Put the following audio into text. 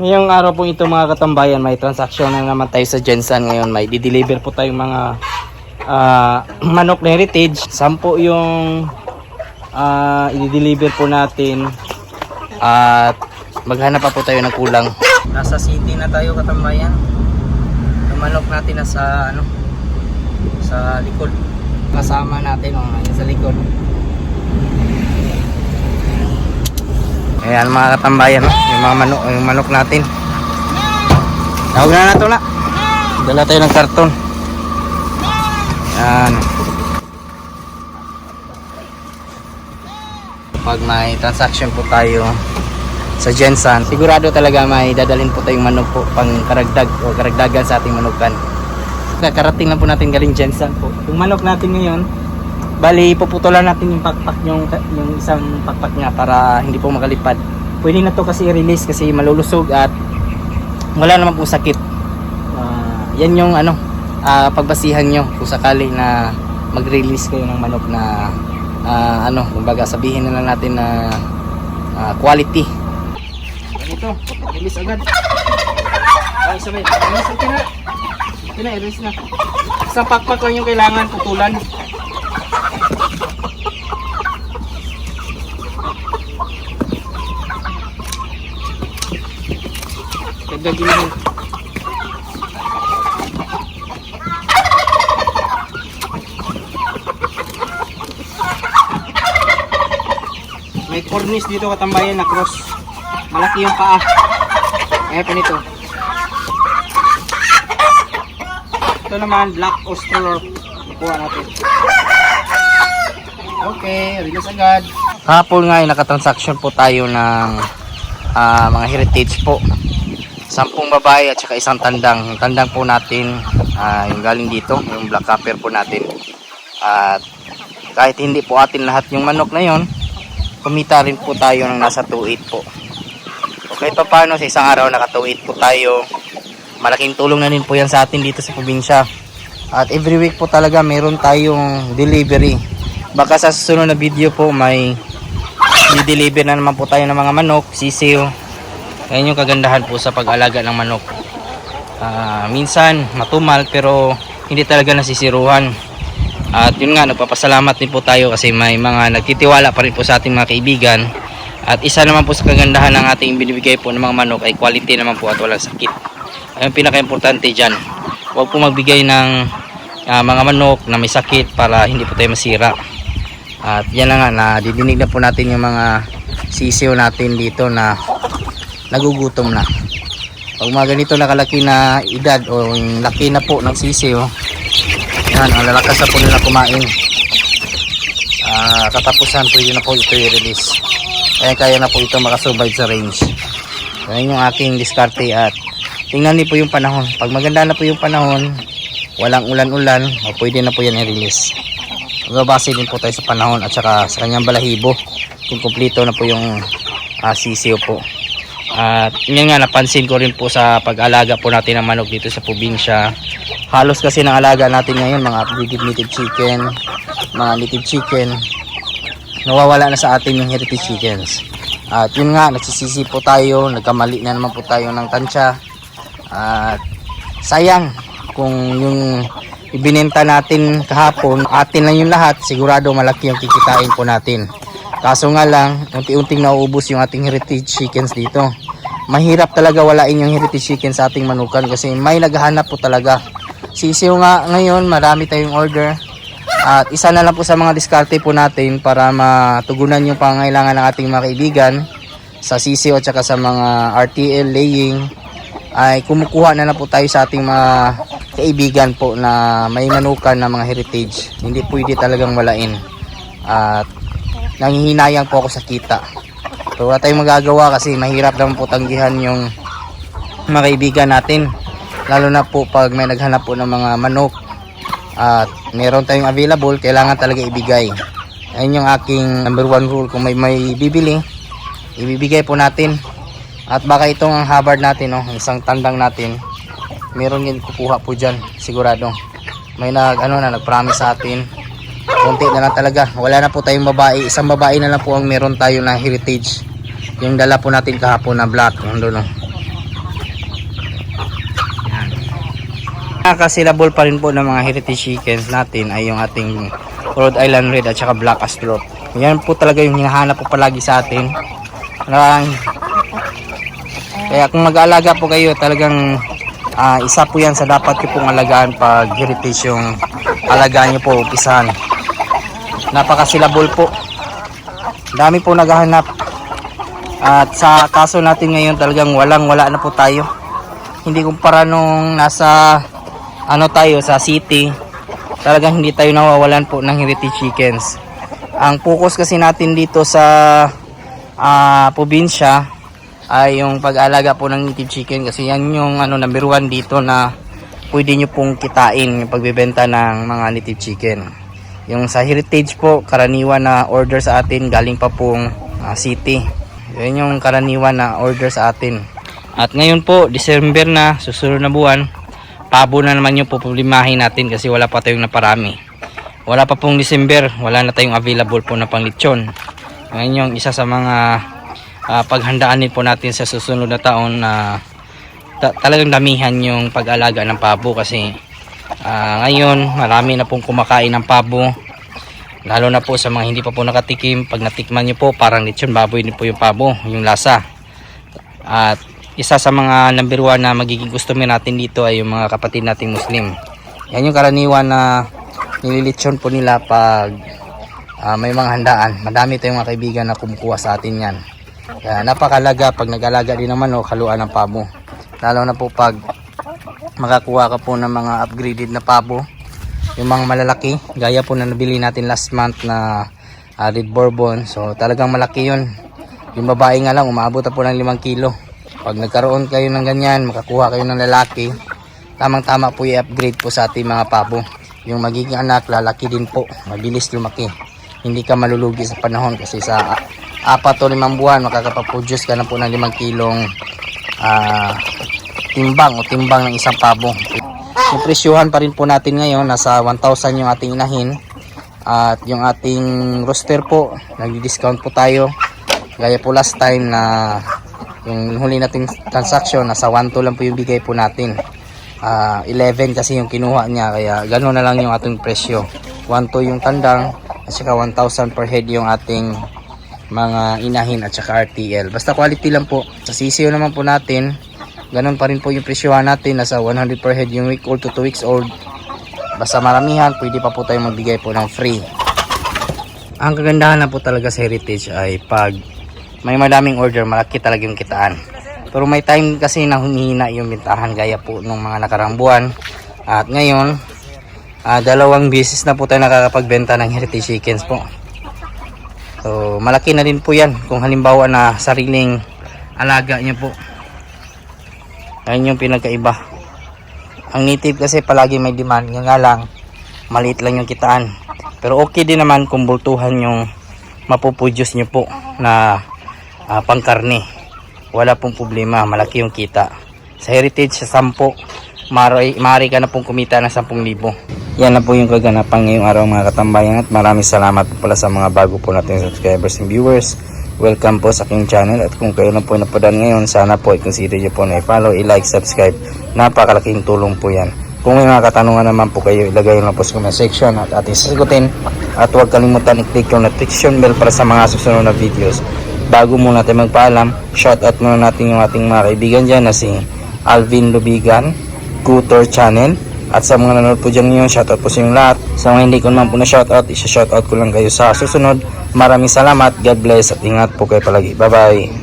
Ngayong araw po ito mga katambayan, may transaction na naman tayo sa Gensan ngayon. May di-deliver po tayong mga manok na heritage. 10 yung i-deliver po natin at maghanap pa po tayo ng kulang. Nasa city na tayo katambayan. Yung manok natin nasa sa likod. Kasama natin sa likod. Ayan mga katambayan, yung mga manok natin. Tawag na nato na. Dala tayo ng karton. Ayan. Pag may transaction po tayo sa Gensan, sigurado talaga may dadalhin po tayong manok po pang karagdag o karagdagan sa ating manukan. Kakarating lang po natin galing Gensan po. Yung manok natin ngayon, bali puputulan natin yung pakpak, yung isang pakpak niya para hindi po makalipad. Pwede na to kasi i-release kasi malulusog at wala naman po sakit. Yan yung pagbasihan nyo kung sakali na mag-release kayo ng manok na kumbaga sabihin na lang natin na quality. Ito, release agad. Ay, sabay. Release na. Isang pakpak lang yung kailangan putulan. Dagdagin mo. May cornice dito katambayan na cross. Malaki yung paa. Kaya pa nito. Ito naman black Australor. Nakuha natin. Okay, release agad. Kahapon nga ay nakatransaction po tayo ng mga heritage po. 10 babae at saka isang tandang. Yung tandang po natin yung galing dito, yung black copper po natin. At kahit hindi po atin lahat yung manok na yon, kumita rin po tayo ng nasa 2.8 po. Okay, pa paano sa isang araw naka 2.8 po tayo. Malaking tulong na rin po yan sa atin dito sa probinsya. At every week po talaga meron tayong delivery. Baka sa susunod na video po may i-deliver na naman po tayo ng mga manok, sisiw. Yan yung kagandahan po sa pag-alaga ng manok. Minsan matumal pero hindi talaga nasisiruhan. At yun nga, nagpapasalamat din po tayo kasi may mga nagtitiwala pa rin po sa ating mga kaibigan. At isa naman po sa kagandahan ng ating binibigay po ng mga manok ay quality naman po at walang sakit. Ayun pinaka-importante dyan. Huwag po magbigay ng mga manok na may sakit para hindi po tayo masira. At yan na nga, nadidinig na po natin yung mga sisiw natin dito na nagugutom na. Pag mga ganito nakalaki na edad o yung laki na po ng sisiw, yan, ang lalakas na po nila kumain. Katapusan pwede na po ito i-release. Kaya na po ito makasurvive sa range. Yan yung aking diskarte at tingnan niyo po yung panahon. Pag maganda na po yung panahon, walang ulan-ulan, pwede na po yan i-release. Magbabase din po tayo sa panahon at saka sa kanyang balahibo kung kumpleto na po yung sisiw po. At yun nga, napansin ko rin po sa pag-alaga po natin ng manok dito sa probinsya. Halos kasi ng alaga natin ngayon mga upgraded native chicken, mga native chicken, nawawala na sa atin yung heritage chickens. At yun nga, nagsisisi po tayo, nagkamali na naman po tayo ng tansya. At sayang kung yung ibinenta natin kahapon, atin lang yung lahat, sigurado malaki yung kikitain po natin. Kaso nga lang, unti-unting nauubos yung ating heritage chickens dito. Mahirap talaga walain yung heritage chicken sa ating manukan kasi may naghahanap po talaga. Sisiw nga ngayon, marami tayong order. At isa na lang po sa mga diskarte po natin para matugunan yung pangangailangan ng ating mga kaibigan sa sisiw at saka sa mga RTL laying, ay kumukuha na po tayo sa ating mga kaibigan po na may manukan na mga heritage. Hindi pwede talagang walain. At nanghihinayang po ako sa kita. So wala tayong magagawa kasi mahirap naman po tanggihan yung mga kaibigan natin. Lalo na po pag may naghanap po ng mga manok at meron tayong available, kailangan talaga ibigay. Ayun yung aking number 1 rule. Kung may bibili, ibibigay po natin. At baka itong ang habard natin, isang tandang natin, meron din kukuha po dyan, sigurado. May nag-promise sa atin. Konti na lang talaga, wala na po tayong babae, isang babae na lang po ang meron tayo na heritage. Yung dala po natin kahapon na black, Nakasilabol pa rin po ng mga heritage chickens natin ay yung ating Rhode Island Red at saka Black Astrop. Yan po talaga yung hinahanap po palagi sa atin. Kaya kung mag-aalaga po kayo, talagang isa po yan sa dapat nyo pong alagaan pag heritage yung alagaan nyo po umpisahan. Napakasilabol po. Dami po naghahanap. At sa kaso natin ngayon talagang wala na po tayo. Hindi kumpara nung nasa tayo sa city, talagang hindi tayo nawawalan po ng heritage chickens. Ang focus kasi natin dito sa probinsya ay yung pag-alaga po ng native chicken kasi yan yung number 1 dito na pwede nyo pong kitain yung pagbebenta ng mga native chicken. Yung sa heritage po, karaniwan na order sa atin galing pa pong city. Yan yung karaniwan na order sa atin. At ngayon po, December na, susunod na buwan, pabo na naman yung pupulimahin natin kasi wala pa tayong naparami. Wala pa pong December, wala na tayong available po na pang lechon. Ngayon yung isa sa mga paghandaan din po natin sa susunod na taon na talagang damihan yung pag-alaga ng pabo kasi ngayon marami na pong kumakain ng pabo, lalo na po sa mga hindi pa po nakatikim. Pag natikman nyo po, parang lechon baboy din po yung pabo, yung lasa. At isa sa mga number 1 na magiging customer natin dito ay yung mga kapatid nating Muslim. Yan yung karaniwan na nililitsyon po nila pag may mga handaan. Madami tayong mga kaibigan na kumukuha sa atin yan. Kaya napakalaga pag nag-alaga din naman haluan ng pabo. Lalo na po pag makakuha ka po ng mga upgraded na pabo, yung mga malalaki, gaya po na nabili natin last month na Red Bourbon. So talagang malaki yun. Yung babae nga lang umaabot po ng 5 kilo. Pag nagkaroon kayo ng ganyan, makakuha kayo ng lalaki, tamang tama po i-upgrade po sa ating mga pabo. Yung magiging anak, lalaki din po, mabilis lumaki. Hindi ka malulugi sa panahon kasi sa 4 o 5 buwan makakapaproduce ka na po ng 5 kilong timbang ng isang pabo. Yung presyuhan pa rin po natin ngayon, nasa 1,000 yung ating inahin. At yung ating roster po, nag-discount po tayo. Gaya po last time na yung huli nating transaction, nasa 1,2 lang po yung bigay po natin. 11 kasi yung kinuha niya, kaya gano'n na lang yung ating presyo. 1,2 yung tandang at saka 1,000 per head yung ating mga inahin at saka RTL. Basta quality lang po. Sa sisiyo naman po natin, gano'n pa rin po yung presyohan natin, nasa 100 per head yung week old to 2 weeks old. Basta maramihan, pwede pa po tayo magbigay po ng free. Ang kagandahan na po talaga sa heritage ay pag may madaming order, malaki talaga yung kitaan. Pero may time kasi na humihina yung bintahan gaya po nung mga nakarang buwan. At ngayon, 2 beses na po tayo nakakapagbenta ng heritage chickens po. So malaki na din po yan kung halimbawa na sariling alaga niyo po. Ayun yung pinagkaiba. Ang native kasi palagi may demand, nga lang maliit lang yung kitaan. Pero okay din naman kung bultuhan yung mapuproduce nyo po na pangkarne. Wala pong problema, malaki yung kita. Sa heritage, sa 10, maaari ka na pong kumita ng 10,000. Yan na po yung kaganapan ngayong araw mga katambayan, at maraming salamat po pala sa mga bago po nating subscribers and viewers. Welcome po sa aking channel, at kung kayo na po napadaan ngayon, sana po i-consider nyo po na i-follow, i-like, subscribe. Napakalaking tulong po yan. Kung may mga katanungan naman po kayo, ilagay nyo lang po sa comment section at ating sasagutin. At huwag kalimutan i-click yung notification bell para sa mga susunod na videos. Bago muna tayo magpaalam, shoutout muna natin yung ating mga kaibigan dyan na si Alvin Lubigan, Gutor Channel. At sa mga nanonood po dyan ngayon, shoutout po sa inyong lahat. Sa mga hindi ko naman po na shoutout, isa-shoutout ko lang kayo sa susunod. Maraming salamat, God bless, at ingat po kayo palagi. Bye bye.